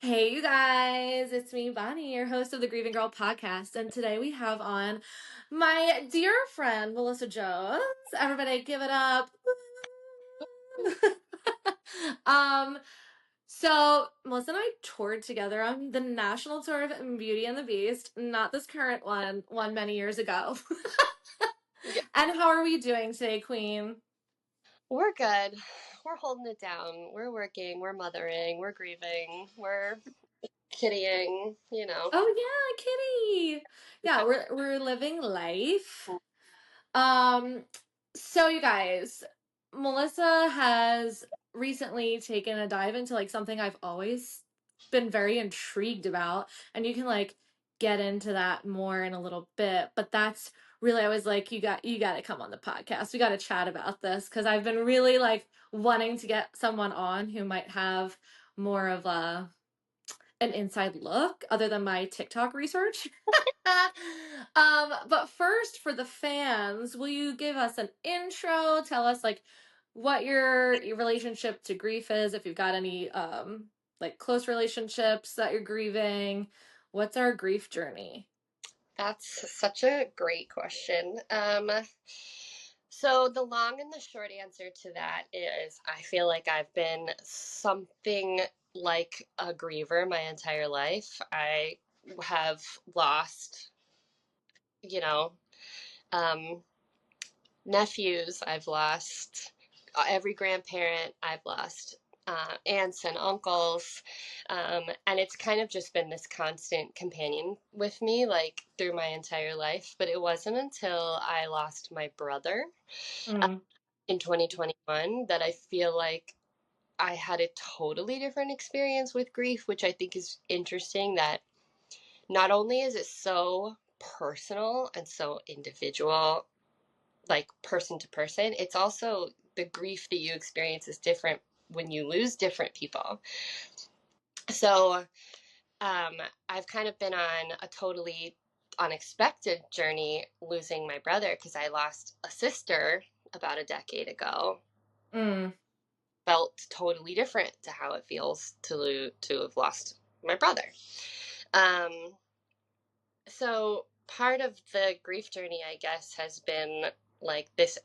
Hey, you guys, it's me, Bonnie, your host of the Grieving Girl podcast. And today we have on my dear friend, Melissa Jones. Everybody give it up. um, so Melissa and I toured together on the national tour of Beauty and the Beast, not this current one many years ago. Yeah. And how are we doing today, Queen? We're good. We're holding it down. We're working. We're mothering. We're grieving. We're kittying. Oh yeah, Kitty. Yeah, we're living life. Um, so you guys, Melissa has recently taken a dive into like something I've always been very intrigued about, and you can like get into that more in a little bit, but that's really I was like you got to come on the podcast. We got to chat about this because I've been really like wanting to get someone on who might have more of a an inside look other than my TikTok research. But first, for the fans, will you give us an intro? Tell us like what your relationship to grief is, if you've got any like close relationships that you're grieving. What's our grief journey? That's such a great question. So the long and the short answer to that is I feel like I've been something like a griever my entire life. I have lost, you know, um, nephews, I've lost every grandparent, I've lost aunts and uncles. And it's kind of just been this constant companion with me, like through my entire life. But it wasn't until I lost my brother uh, Mm, in 2021 that I feel like I had a totally different experience with grief, which I think is interesting that not only is it so personal and so individual, like person to person, it's also the grief that you experience is different when you lose different people. So um, I've kind of been on a totally unexpected journey losing my brother because I lost a sister about a decade ago. mm, Felt totally different to how it feels to have lost my brother. Um, so part of the grief journey, I guess, has been like this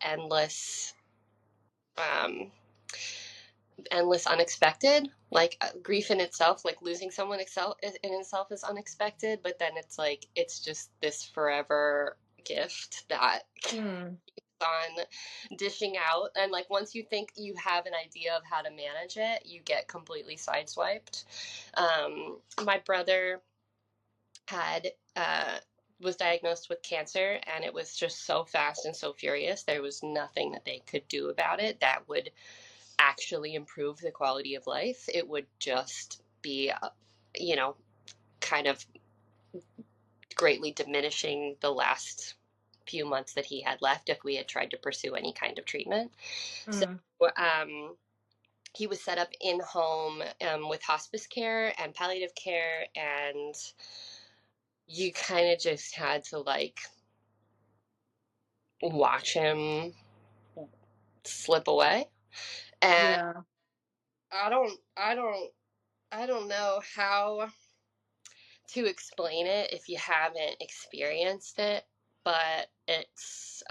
um, endless unexpected, like grief in itself, like losing someone in itself is unexpected, but then it's like it's just this forever gift that keeps mm. on dishing out, and like once you think you have an idea of how to manage it, you get completely sideswiped. My brother had was diagnosed with cancer, and it was just so fast and so furious. There was nothing that they could do about it that would actually improve the quality of life. It would just be, you know, kind of greatly diminishing the last few months that he had left if we had tried to pursue any kind of treatment. So, Mm. um, he was set up in home with hospice care and palliative care, and you kind of just had to like watch him slip away. And Yeah. I don't, I don't, I don't know how to explain it if you haven't experienced it, but it's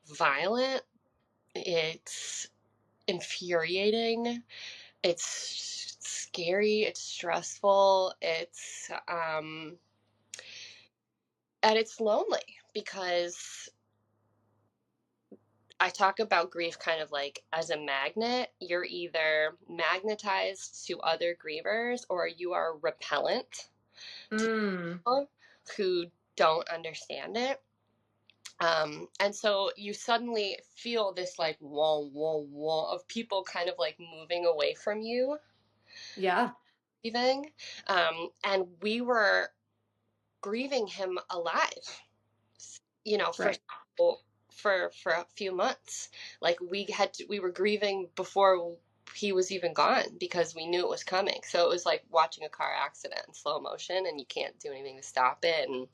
violent, it's infuriating, it's scary, it's stressful, and it's lonely because I talk about grief kind of like as a magnet. You're either magnetized to other grievers or you are repellent to Mm. people who don't understand it. And so you suddenly feel this like wall, wall, wall of people kind of like moving away from you, Yeah. grieving. And we were grieving him alive, for Right. for a few months. Like we were grieving before he was even gone because we knew it was coming. So it was like watching a car accident in slow motion, and you can't do anything to stop it. And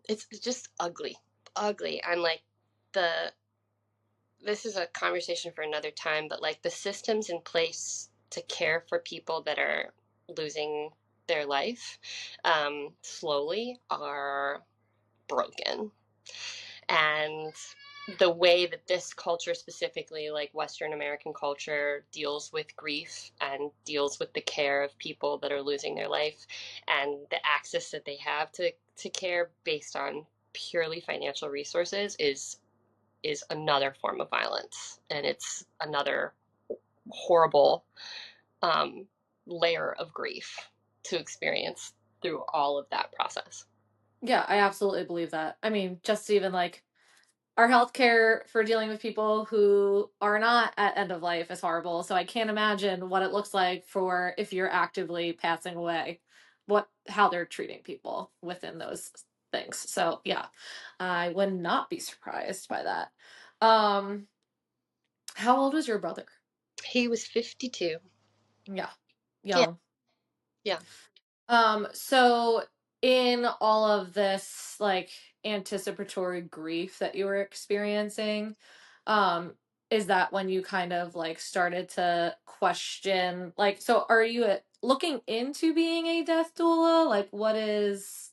it's just ugly, ugly, and like the this is a conversation for another time, but like the systems in place to care for people that are losing their life slowly are broken. And the way that this culture, specifically like Western American culture, deals with grief and deals with the care of people that are losing their life, and the access that they have to care based on purely financial resources is another form of violence, and it's another horrible um, layer of grief to experience through all of that process. Yeah, I absolutely believe that. I mean, just even like our healthcare for dealing with people who are not at end of life is horrible. So I can't imagine what it looks like for if you're actively passing away, how they're treating people within those things. So yeah, I would not be surprised by that. Um, how old was your brother? He was 52. Yeah, Yeah, young. yeah. So in all of this like anticipatory grief that you were experiencing, um, is that when you kind of like started to question like so are you looking into being a death doula? Like what is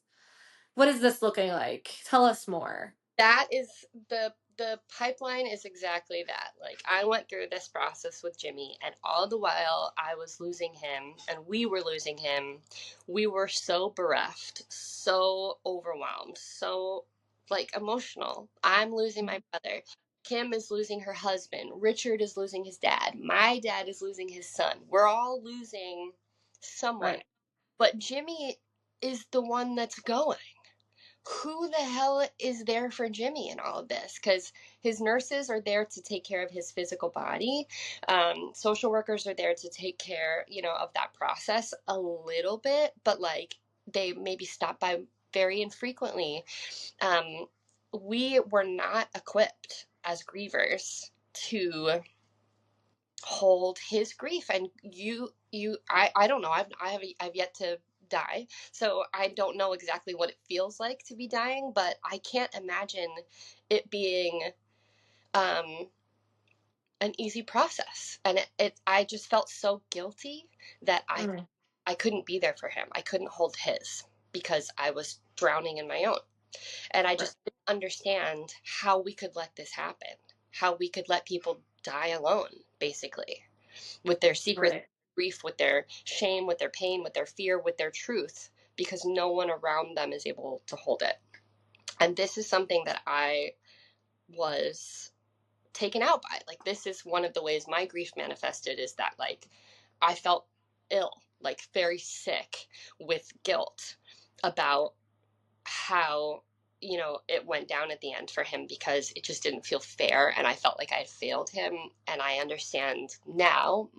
this looking like? Tell us more. That is the pipeline is exactly that. Like I went through this process with Jimmy, and all the while I was losing him and we were losing him. We were so bereft, so overwhelmed, so like emotional. I'm losing my brother. Kim is losing her husband. Richard is losing his dad. My dad is losing his son. We're all losing someone. Right. But Jimmy is the one that's going. Who the hell is there for Jimmy in all of this? Because his nurses are there to take care of his physical body. Social workers are there to take care, of that process a little bit, but like they maybe stop by very infrequently. Um, we were not equipped as grievers to hold his grief, and I don't know, I've yet to die, so I don't know exactly what it feels like to be dying, but I can't imagine it being um an easy process, and I just felt so guilty that Mm, I couldn't be there for him. I couldn't hold his because I was drowning in my own, and I right. just didn't understand how we could let this happen, how we could let people die alone, basically, with their secrets, Right. grief, with their shame, with their pain, with their fear, with their truth, because no one around them is able to hold it. And this is something that I was taken out by. Like, this is one of the ways my grief manifested, is that, like, I felt ill, like, very sick with guilt about how it went down at the end for him, because it just didn't feel fair, and I felt like I had failed him. And I understand now,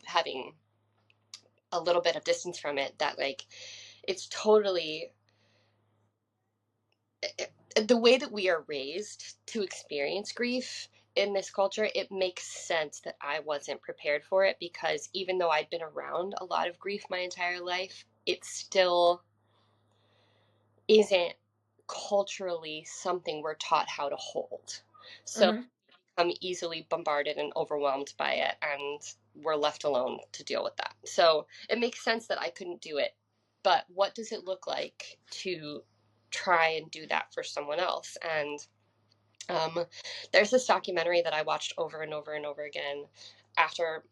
having a little bit of distance from it, that like it's totally the way that we are raised to experience grief in this culture. It makes sense that I wasn't prepared for it, because even though I'd been around a lot of grief my entire life, it still isn't culturally something we're taught how to hold. So Hmm. I'm easily bombarded and overwhelmed by it, and we're left alone to deal with that. So it makes sense that I couldn't do it. But what does it look like to try and do that for someone else? And um, there's this documentary that I watched over and over and over again after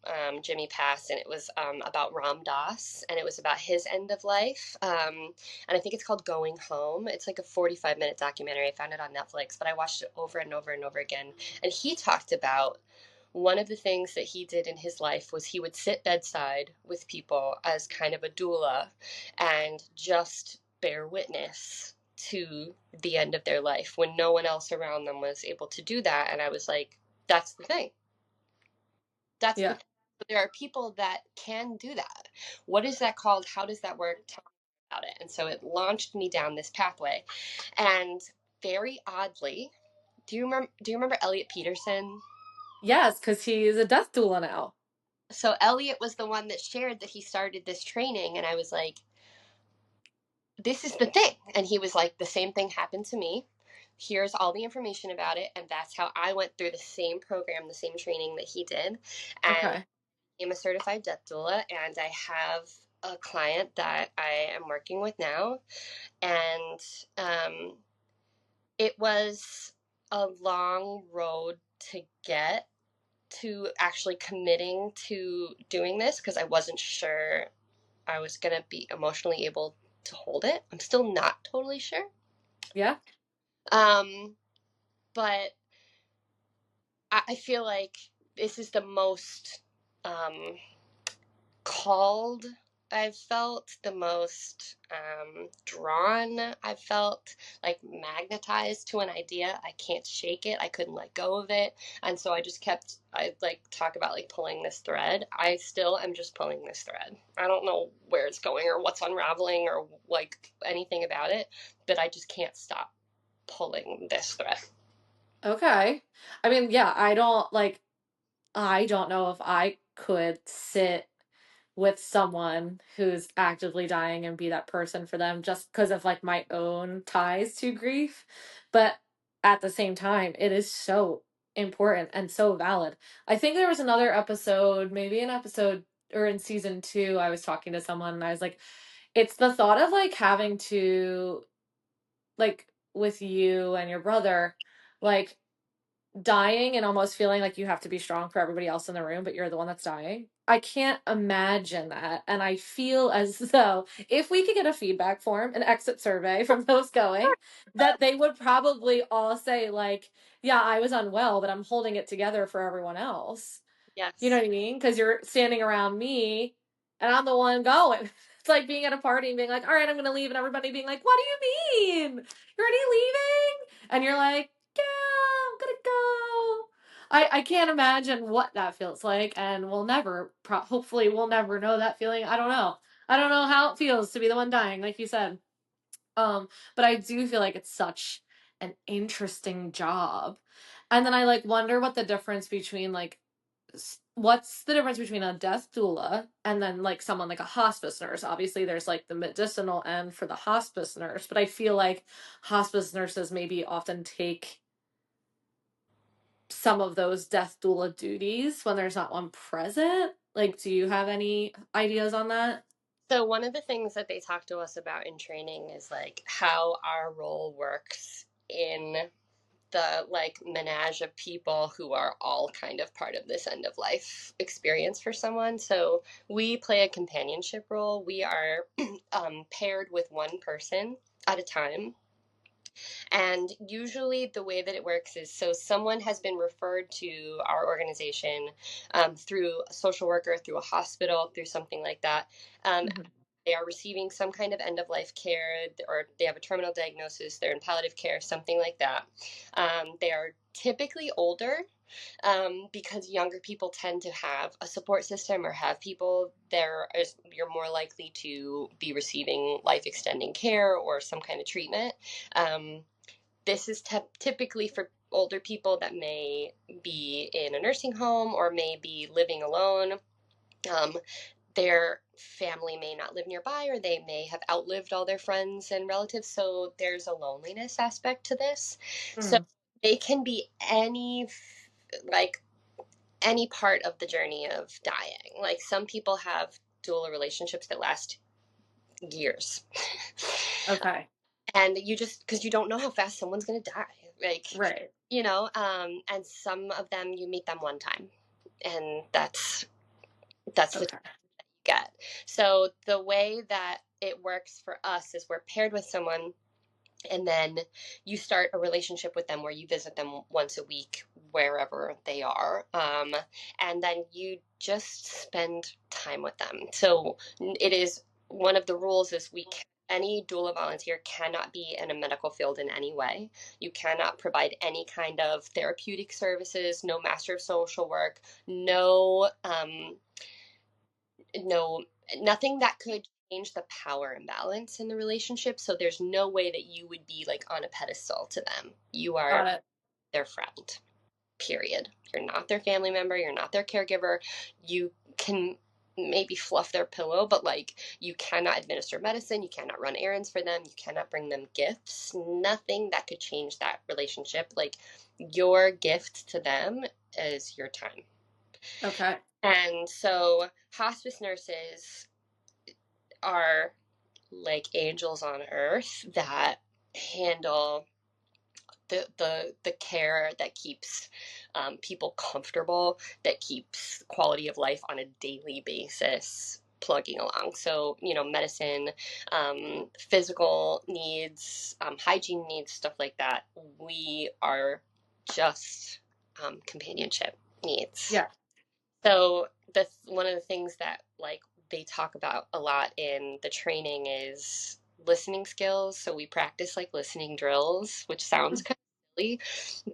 Jimmy passed, and it was about Ram Dass, and it was about his end of life. And I think it's called Going Home. It's like a 45-minute documentary. I found it on Netflix, but I watched it over and over and over again. And he talked about one of the things that he did in his life was he would sit bedside with people as kind of a doula and just bear witness to the end of their life when no one else around them was able to do that. And I was like, that's the thing. That's the Yeah. thing. There are people that can do that. What is that called? How does that work? Tell me about it. And so it launched me down this pathway. And very oddly, do you remember Elliot Peterson? Yes, because he's a death doula now. So Elliot was the one that shared that he started this training, and I was like, this is the thing. And he was like, the same thing happened to me. Here's all the information about it. And that's how I went through the same program, the same training that he did. And Okay. I'm a certified death doula, and I have a client that I am working with now. And it was a long road to get to actually committing to doing this because I wasn't sure I was going to be emotionally able to hold it. I'm still not totally sure. Yeah. Um, but I feel like this is the most called I've felt, the most drawn I've felt, like magnetized to an idea. I can't shake it. I couldn't let go of it. And so I like talk about like pulling this thread. I still am just pulling this thread. I don't know where it's going or what's unraveling or like anything about it, but I just can't stop pulling this thread. Okay. I mean, yeah, I don't know if I could sit with someone who's actively dying and be that person for them just because of like my own ties to grief. But at the same time, it is so important and so valid. I think there was another episode, maybe an episode or in season 2, I was talking to someone and I was like, it's the thought of like having to, like, with you and your brother, like dying and almost feeling like you have to be strong for everybody else in the room, but you're the one that's dying. I can't imagine that. And I feel as though if we could get a feedback form, an exit survey from those going, that they would probably all say, like, yeah, I was unwell, but I'm holding it together for everyone else. You know Yes. what I mean? Because you're standing around me and I'm the one going. It's like being at a party and being like, all right, I'm going to leave. And everybody being like, what do you mean? You're already leaving? And you're like, yeah, I'm going to go. I can't imagine what that feels like. And hopefully, we'll never know that feeling. I don't know. I don't know how it feels to be the one dying, like you said. But I do feel like it's such an interesting job. And then I like wonder what the difference between like what's the difference between a death doula and then like someone like a hospice nurse? Obviously, there's like the medicinal end for the hospice nurse, but I feel like hospice nurses maybe often take some of those death doula duties when there's not one present. Like, do you have any ideas on that? So one of the things that they talk to us about in training is like how our role works in the like menage of people who are all kind of part of this end of life experience for someone. So we play a companionship role. We are paired with one person at a time. And usually, the way that it works is so someone has been referred to our organization through a social worker, through a hospital, through something like that. Mhm. They are receiving some kind of end of life care, or they have a terminal diagnosis, they're in palliative care, something like that. They are typically older because younger people tend to have a support system or have people there. You're more likely to be receiving life extending care or some kind of treatment. Um, this is typically for older people that may be in a nursing home or may be living alone. Um, their family may not live nearby or they may have outlived all their friends and relatives. So there's a loneliness aspect to this. So Mm. they can be like, any part of the journey of dying. Like some people have doula relationships that last years. Okay. And you just, because you don't know how fast someone's going to die. Like, Right. and some of them you meet them one time and that's the Okay. get. So the way that it works for us is we're paired with someone and then you start a relationship with them where you visit them once a week wherever they are, and then you just spend time with them. So it is one of the rules is any doula volunteer cannot be in a medical field in any way. You cannot provide any kind of therapeutic services, no master of social work, no nothing that could change the power imbalance in the relationship. So there's no way that you would be like on a pedestal to them. You Got are it. their friend, period. You're not their family member, you're not their caregiver. You can maybe fluff their pillow, but like you cannot administer medicine, you cannot run errands for them, you cannot bring them gifts. Nothing that could change that relationship. Like your gift to them is your time. Okay. And so hospice nurses are like angels on earth that handle the care that keeps people comfortable, that keeps quality of life on a daily basis plugging along. So, you know, medicine, physical needs, hygiene needs, stuff like that. We are just companionship needs. Yeah. So the one of the things that like they talk about a lot in the training is listening skills. So we practice like listening drills, which sounds kind of silly,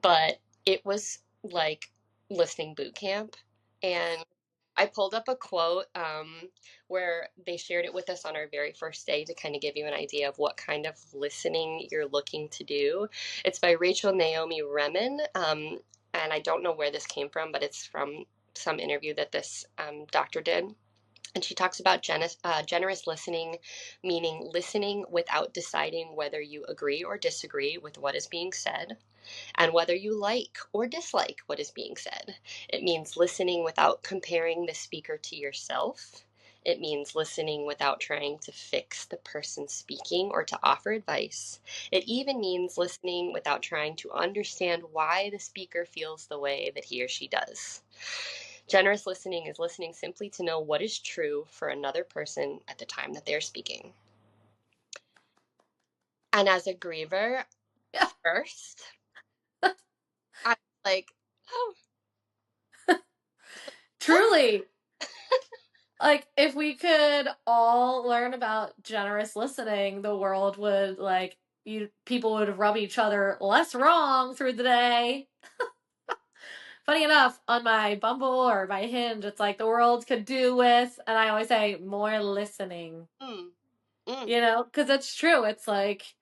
but it was like listening boot camp. And I pulled up a quote where they shared it with us on our very first day to kind of give you an idea of what kind of listening you're looking to do. It's by Rachel Naomi Remen. And I don't know where this came from, but it's from some interview that this doctor did. And she talks about generous listening, meaning listening without deciding whether you agree or disagree with what is being said and whether you like or dislike what is being said. It means listening without comparing the speaker to yourself. It means listening without trying to fix the person speaking or to offer advice. It even means listening without trying to understand why the speaker feels the way that he or she does. Generous listening is listening simply to know what is true for another person at the time that they're speaking. And as a griever, Yeah. first, I'm like, oh, Truly. Like, if we could all learn about generous listening, the world would, like, people would rub each other less wrong through the day. Funny enough, on my Bumble or my Hinge, it's like the world could do with, and I always say, more listening. mm, mm. You know, because it's true. It's like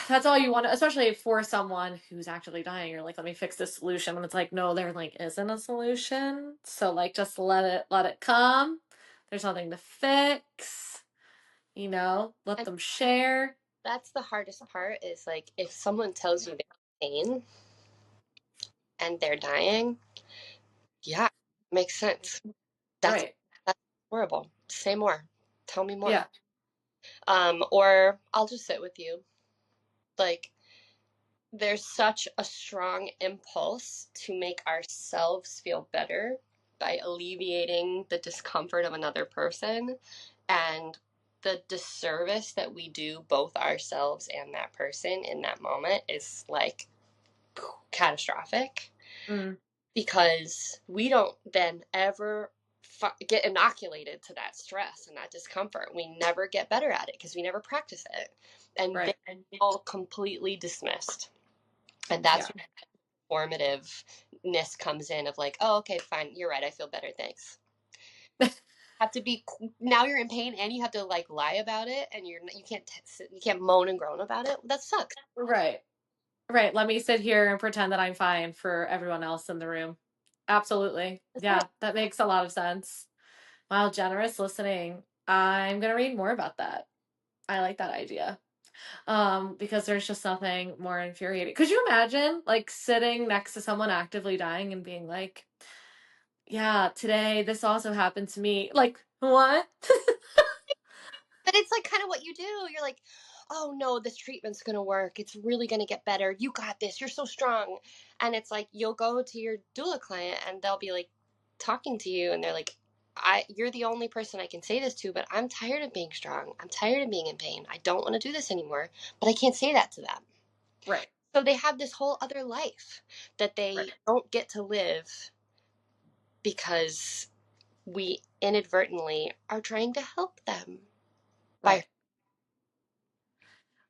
that's all you want, especially for someone who's actually dying. You're like, let me fix this solution, and it's like, no, there like isn't a solution. So like, just let it come. There's nothing to fix. You know, let And them share. that's the hardest part is like if someone tells you they're in pain and they're dying, yeah, makes sense. That's Right. that's horrible. Say more. Tell me more. Yeah. Or I'll just sit with you. Like there's such a strong impulse to make ourselves feel better by alleviating the discomfort of another person and the disservice that we do both ourselves and that person in that moment is like catastrophic Mm, because we don't then ever get inoculated to that stress and that discomfort. We never get better at it because we never practice it. And they right. all completely dismissed. And that's Yeah. where formativeness comes in of like, oh, okay, fine, you're right, I feel better, thanks. Have to be now you're in pain and you have to like lie about it and you can't moan and groan about it. That sucks. Right. Right. Let me sit here and pretend that I'm fine for everyone else in the room. Absolutely. That's right. Yeah, that makes a lot of sense. Wow, generous listening. I'm gonna read more about that. I like that idea. Because there's just nothing more infuriating. Could you imagine like sitting next to someone actively dying and being like, yeah, today this also happened to me. Like, what? But it's like kind of what you do. You're like, oh no, this treatment's gonna work. It's really gonna get better. You got this. You're so strong. And it's like you'll go to your doula client and they'll be like talking to you and they're like, you're the only person I can say this to, but I'm tired of being strong. I'm tired of being in pain. I don't want to do this anymore. But I can't say that to them. Right. So they have this whole other life that Right. they don't get to live because we inadvertently are trying to help them by Right.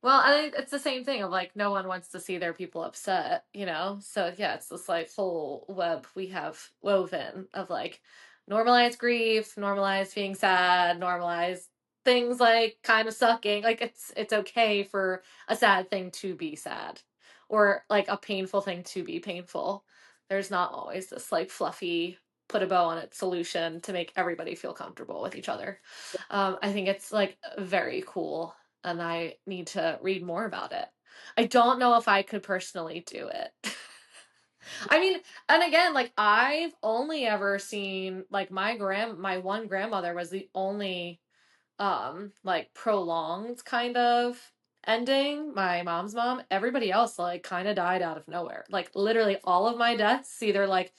Well, I think it's the same thing of like no one wants to see their people upset, you know? So yeah, it's this like whole web we have woven of like normalized grief, normalized being sad, normalized things like kind of sucking. Like it's okay for a sad thing to be sad or like a painful thing to be painful. There's not always this like fluffy put a bow on it solution to make everybody feel comfortable with each other. I think it's like very cool and I need to read more about it. I don't know if I could personally do it. I mean, and again, like I've only ever seen like my one grandmother was the only like prolonged kind of ending. My mom's mom, everybody else like kind of died out of nowhere. Like literally all of my deaths either like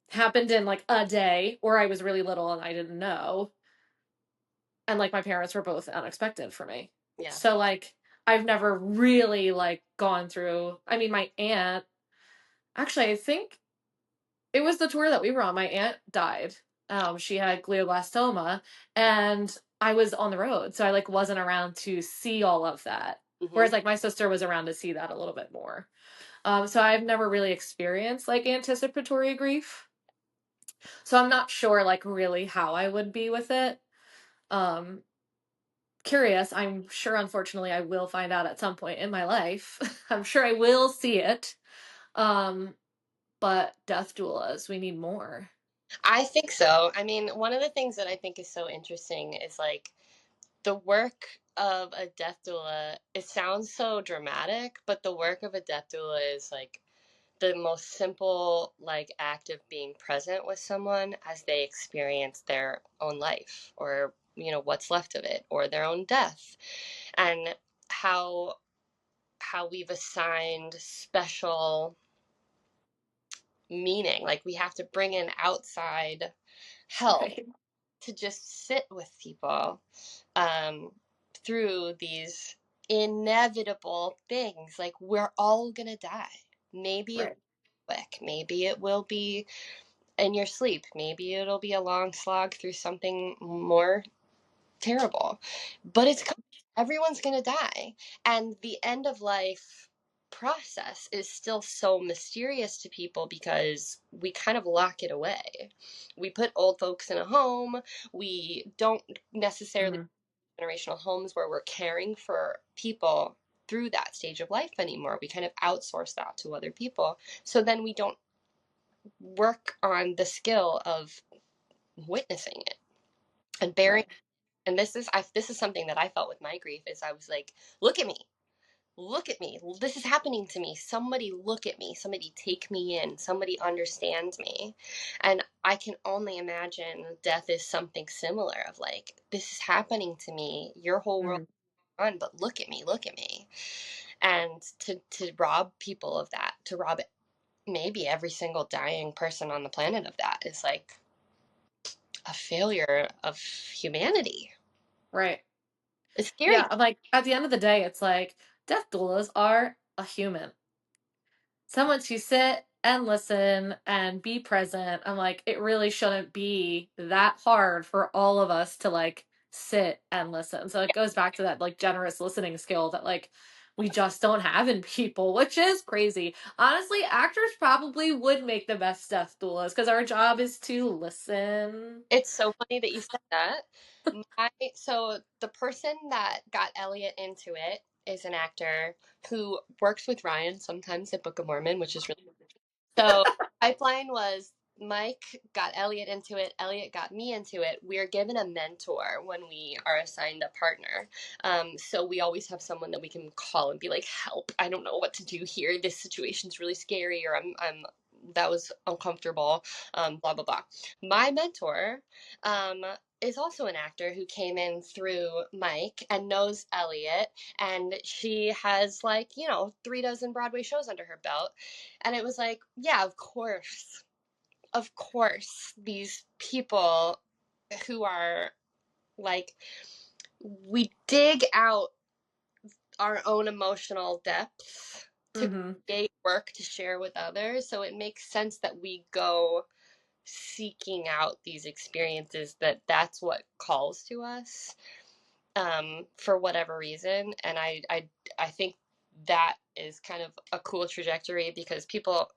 happened in like a day or I was really little and I didn't know. And like my parents were both unexpected for me. Yeah. So like I've never really like gone through, I mean my aunt, actually I think it was the tour that we were on. My aunt died. She had glioblastoma, and I was on the road, so I like wasn't around to see all of that. Hmm. Whereas like my sister was around to see that a little bit more. So I've never really experienced like anticipatory grief. So I'm not sure like really how I would be with it. Um, Curious. I'm sure unfortunately I will find out at some point in my life. I'm sure I will see it. Um, but death doulas, we need more. I think so. I mean, one of the things that I think is so interesting is like the work of a death doula. It sounds so dramatic, but the work of a death doula is like the most simple like act of being present with someone as they experience their own life, or what's left of it, or their own death, and how we've assigned special meaning. Like we have to bring in outside help Right. to just sit with people um, through these inevitable things. Like we're all gonna die. Maybe it will Right. be quick. Maybe it will be in your sleep. Maybe it'll be a long slog through something more terrible. But everyone's going to die. And the end of life process is still so mysterious to people because we kind of lock it away. We put old folks in a home. We don't necessarily Mhm. have generational homes where we're caring for people through that stage of life anymore. We kind of outsource that to other people. So then we don't work on the skill of witnessing it and bearing. Right. And this is something that I felt with my grief. Is I was like, look at me, look at me, this is happening to me, somebody look at me, somebody take me in, somebody understands me. And I can only imagine death is something similar, of like, this is happening to me, your whole world Mhm. is gone, but look at me, look at me. And to rob people of that, to rob maybe every single dying person on the planet of that, is like a failure of humanity. Right. It's scary. Yeah, I'm like at the end of the day, it's like death doulas are a human. Someone to sit and listen and be present. I'm like, it really shouldn't be that hard for all of us to like sit and listen. So it goes back to that like generous listening skill that like we just don't have in people, which is crazy. Honestly, actors probably would make the best death doulas because our job is to listen. It's so funny that you said that. So the person that got Elliot into it is an actor who works with Ryan sometimes at Book of Mormon, which is really so. Pipeline was Mike got Elliot into it. Elliot got me into it. We are given a mentor when we are assigned a partner. So we always have someone that we can call and be like, "Help! I don't know what to do here. This situation's really scary, or I'm that was uncomfortable." Blah blah blah. My mentor um, is also an actor who came in through Mike and knows Elliot, and she has like 3 dozen Broadway shows under her belt. And it was like, yeah, of course, these people who are like, we dig out our own emotional depths to Mm-hmm. create work to share with others. So it makes sense that we go seeking out these experiences, that's what calls to us, for whatever reason. And I think that is kind of a cool trajectory because people,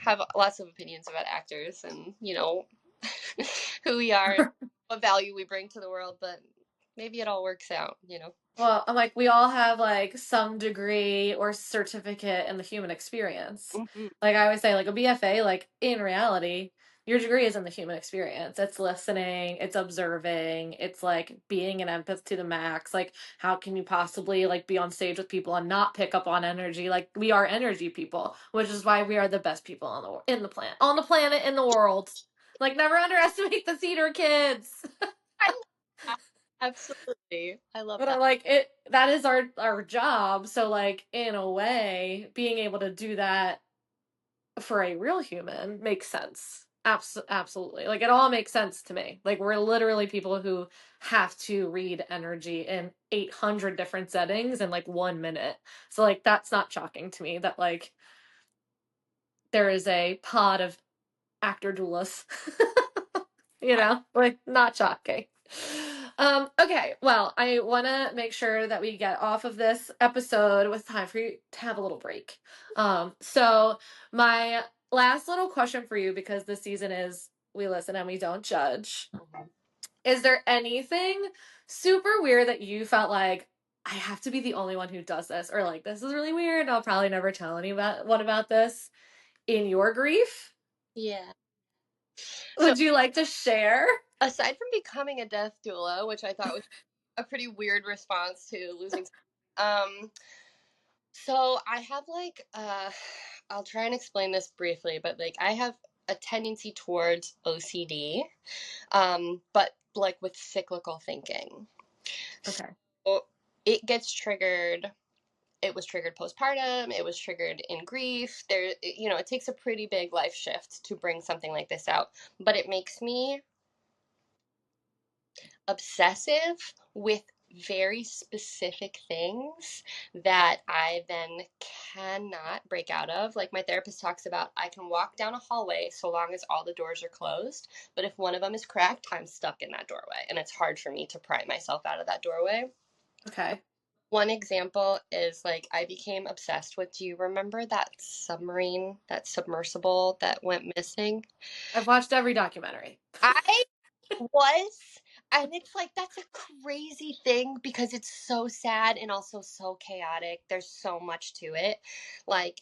have lots of opinions about actors and, who we are and what value we bring to the world, but maybe it all works out. Well, I'm like, we all have like some degree or certificate in the human experience. Hmm. Like I always say, like a BFA, like in reality, your degree is in the human experience. It's listening, it's observing, it's like being an empath to the max. Like, how can you possibly like be on stage with people and not pick up on energy? Like, we are energy people, which is why we are the best people on in the planet, in the world. Like, never underestimate the theater kids. I love that. Absolutely. I love But that. I'm like, it that is our job. So like in a way, being able to do that for a real human makes sense. Absolutely. Like it all makes sense to me. Like we're literally people who have to read energy in 800 different settings in like 1 minute. So like that's not shocking to me that like there is a pod of actor doulas. Like not shocking. Okay, well, I want to make sure that we get off of this episode with time for you to have a little break. So my last little question for you, because this season is we listen and we don't judge. Mhm. Is there anything super weird that you felt like I have to be the only one who does this, or like this is really weird? I'll probably never tell anyone about this in your grief? Yeah. So Would you like to share? aside from becoming a death doula, which I thought was a pretty weird response to losing, um, so I have like I'll try and explain this briefly, but like I have a tendency towards OCD, but like with cyclical thinking. Okay. So it gets triggered. It was triggered postpartum. It was triggered in grief. It takes a pretty big life shift to bring something like this out, but it makes me obsessive with very specific things that I then cannot break out of. Like my therapist talks about, I can walk down a hallway so long as all the doors are closed, but if one of them is cracked, I'm stuck in that doorway, and it's hard for me to pry myself out of that doorway. Okay. One example is like I became obsessed with, do you remember that submarine, that submersible that went missing? I've watched every documentary. I was, and it's like that's a crazy thing because it's so sad and also so chaotic. There's so much to it. Like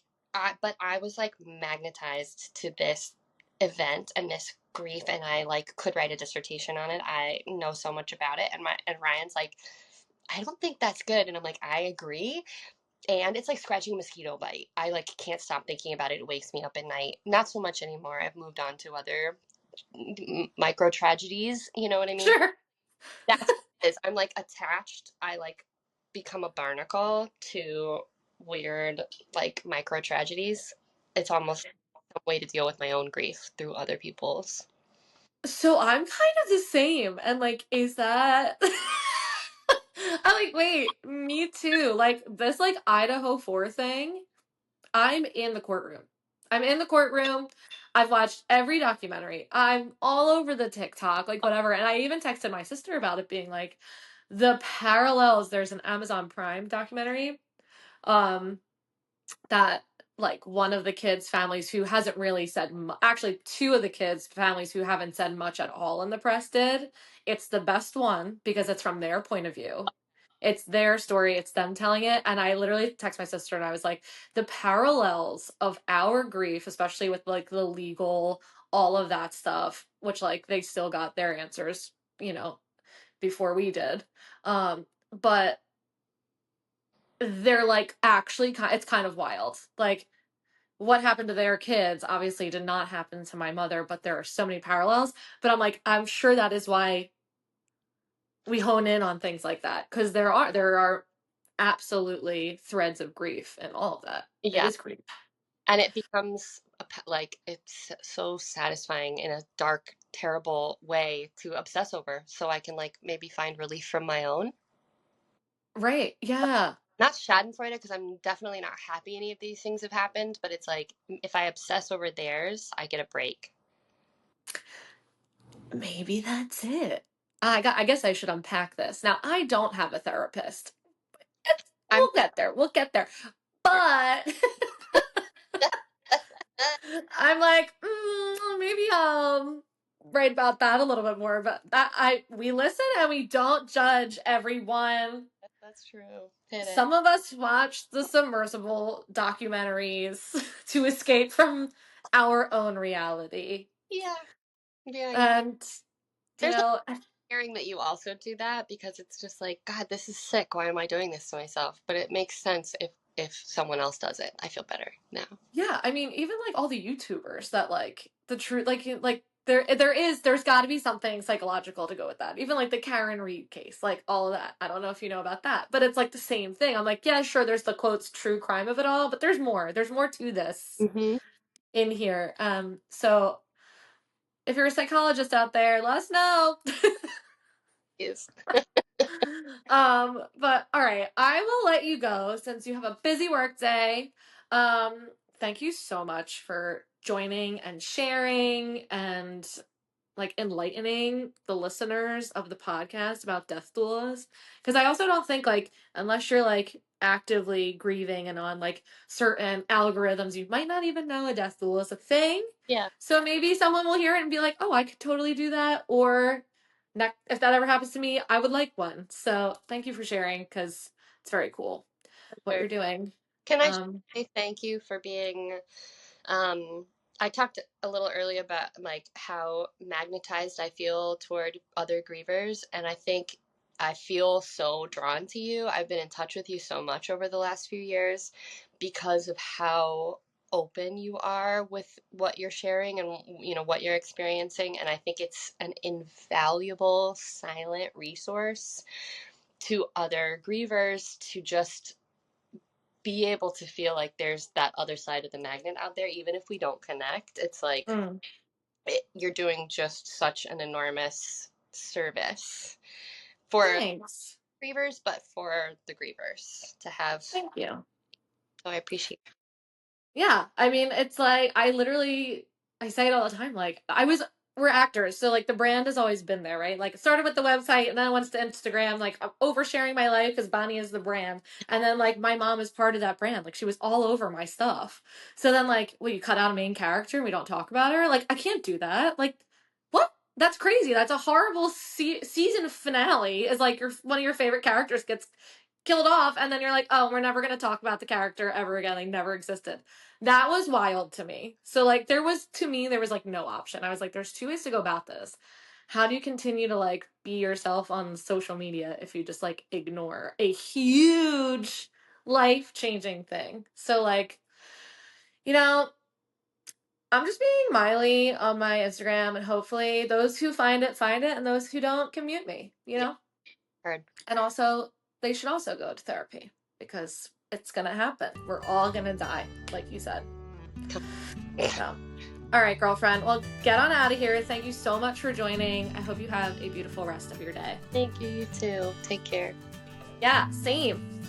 but I was like magnetized to this event and this grief, and I like could write a dissertation on it. I know so much about it, and Ryan's like, I don't think that's good, and I'm like, I agree. And it's like scratching a mosquito bite. I like can't stop thinking about it. It wakes me up at night. Not so much anymore. I've moved on to other micro-tragedies, you know what I mean? Sure. That's what it is. I'm like attached. I like become a barnacle to weird like micro-tragedies. It's almost a way to deal with my own grief through other people's. So I'm kind of the same. And like, is that I'm like, wait, me too. Like this like Idaho 4 thing, I'm in the courtroom. I'm in the courtroom. I've watched every documentary. I'm all over the TikTok, like whatever. And I even texted my sister about it being like the parallels. There's an Amazon Prime documentary. Um that like one of the kids' families who hasn't really said actually two of the kids' families who haven't said much at all in the press did. It's the best one because it's from their point of view. It's their story, it's them telling it. And I literally text my sister and I was like, the parallels of our grief, especially with like the legal, all of that stuff, which like they still got their answers, before we did. But they're like actually it's kind of wild. Like what happened to their kids obviously did not happen to my mother, but there are so many parallels. But I'm like, I'm sure that is why we hone in on things like that, because there are absolutely threads of grief and all of that. It Yeah. is grief. And it becomes like it's so satisfying in a dark, terrible way to obsess over so I can like maybe find relief from my own. Right. Yeah. Not schadenfreude because I'm definitely not happy any of these things have happened, but it's like if I obsess over theirs, I get a break. Maybe that's it. I guess I should unpack this. Now, I don't have a therapist. I'm We'll get there. We'll get there. But I'm like, maybe I'll write about that a little bit more. But we listen and we don't judge everyone. That's true. Hit it. Some of us watch the submersible documentaries to escape from our own reality. Yeah. Yeah. And, you There's like know, hearing that you also do that because it's just like, God, this is sick. Why am I doing this to myself? But it makes sense if someone else does it. I feel better now. yeah, I mean, even like all the YouTubers that like the truth, like there's got to be something psychological to go with that. Even like the Karen Reed case, like all of that. I don't know if you know about that, but it's like the same thing. I'm like, yeah, sure, there's the quotes true crime of it all, but there's more. There's more to this Mm-hmm. in here. So if you're a psychologist out there, let us know. Yes. But all right, I will let you go since you have a busy work day. Thank you so much for joining and sharing and like enlightening the listeners of the podcast about death doulas. Because I also don't think like unless you're like actively grieving and on like certain algorithms, you might not even know a death doula is a thing. Yeah. So maybe someone will hear it and be like, "Oh, I could totally do that," or if that ever happens to me, I would like one. So thank you for sharing because it's very cool what Sure. you're doing. Can I Um, say thank you for being um I talked a little earlier about like how magnetized I feel toward other grievers, and I think I feel so drawn to you. I've been in touch with you so much over the last few years because of how open you are with what you're sharing and what you're experiencing, and I think it's an invaluable silent resource to other grievers to just be able to feel like there's that other side of the magnet out there, even if we don't connect. It's like mm, you're doing just such an enormous service for thanks. grievers, but for the grievers to have. So Thank you. I appreciate Yeah, I mean, it's like I say it all the time. Like we're actors, so like the brand has always been there, right? Like it started with the website, and then it went to Instagram. Like I'm oversharing my life because Bonnie is the brand, and then like my mom is part of that brand. Like she was all over my stuff. So then like, well, you cut out a main character and we don't talk about her. Like I can't do that. Like what? That's crazy. That's a horrible season finale. Is like one of your favorite characters gets killed off, and then you're like, oh, we're never gonna talk about the character ever again. They never existed. That was wild to me. So like there was like no option. I was like, there's two ways to go about this. How do you continue to like be yourself on social media if you just like ignore a huge life changing thing? So like, you know, I'm just being Miley on my Instagram, and hopefully those who find it, and those who don't can mute me, you yeah, know? heard. And also, they should also go to therapy because it's gonna happen. We're all gonna die, like you said. So, all right, girlfriend. Well, get on out of here. Thank you so much for joining. I hope you have a beautiful rest of your day. Thank you, you too. Take care. Yeah, same.